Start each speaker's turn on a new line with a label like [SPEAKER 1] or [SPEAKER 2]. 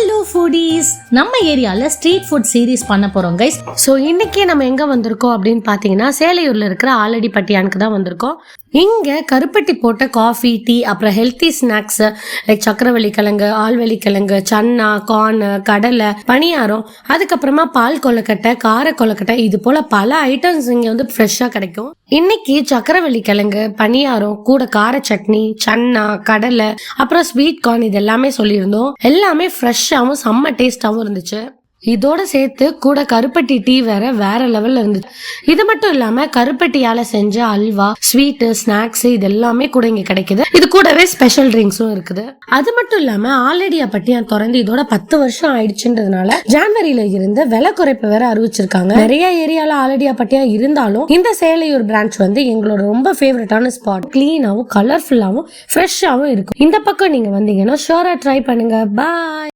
[SPEAKER 1] Hello foodies, நம்ம ஏரியால street food series பண்ண போறோம் கைஸ்.
[SPEAKER 2] ஸோ இன்னைக்கு நம்ம எங்க வந்திருக்கோம் அப்படின்னு பாத்தீங்கன்னா சேலையூர்ல இருக்கிற ஆலடிப்பட்டியானுக்கு தான் வந்திருக்கோம். இங்க கருப்பட்டி போட்ட காஃபி, டீ, அப்புறம் ஹெல்த்தி ஸ்நாக்ஸ் லைக் சக்கரவள்ளி கிழங்கு, ஆழ்வெளி கிழங்கு, சன்னா, கார்ன், கடலை, பணியாரம், அதுக்கப்புறமா பால் கொழுக்கட்டை, கார கொழுக்கட்டை, இது போல பல ஐட்டம்ஸ் இங்க வந்து ஃப்ரெஷ்ஷா கிடைக்கும். இன்னைக்கு சக்கரவள்ளி கிழங்கு, பணியாரம் கூட கார சட்னி, சன்னா, கடலை, அப்புறம் ஸ்வீட் கார்ன் இது எல்லாமே சொல்லியிருந்தோம். எல்லாமே ஃப்ரெஷ்ஷாவும் செம்ம டேஸ்டாவும் இருந்துச்சு. இதோட சேர்த்து கூட கருப்பட்டி டீ வேற லெவல்ல இருந்துச்சு. இது மட்டும் இல்லாம கருப்பட்டியால செஞ்ச அல்வா, ஸ்வீட், ஸ்நாக்ஸ் இது எல்லாமே கூட இங்க கிடைக்குது. இது கூடவே ஸ்பெஷல் ட்ரிங்க்ஸும் இருக்குது. அது மட்டும் இல்லாம ஆல்ரெடியாப்பட்டியான் திறந்து இதோட 10 வருஷம் ஆயிடுச்சுன்றதுனால ஜான்வரியில இருந்து விலை குறைப்பு வேற அறிவிச்சிருக்காங்க. நிறைய ஏரியால ஆல்ரெடியாப்பட்டியா இருந்தாலும் இந்த சேலையூர் பிரான்ச் வந்து எங்களோட ரொம்ப ஃபேவரட்டான ஸ்பாட். கிளீனாவும் கலர்ஃபுல்லாவும் ஃப்ரெஷ்ஷாவும் இருக்கும். இந்த பக்கம் நீங்க வந்தீங்கன்னா ஷோரா ட்ரை பண்ணுங்க. பாய்.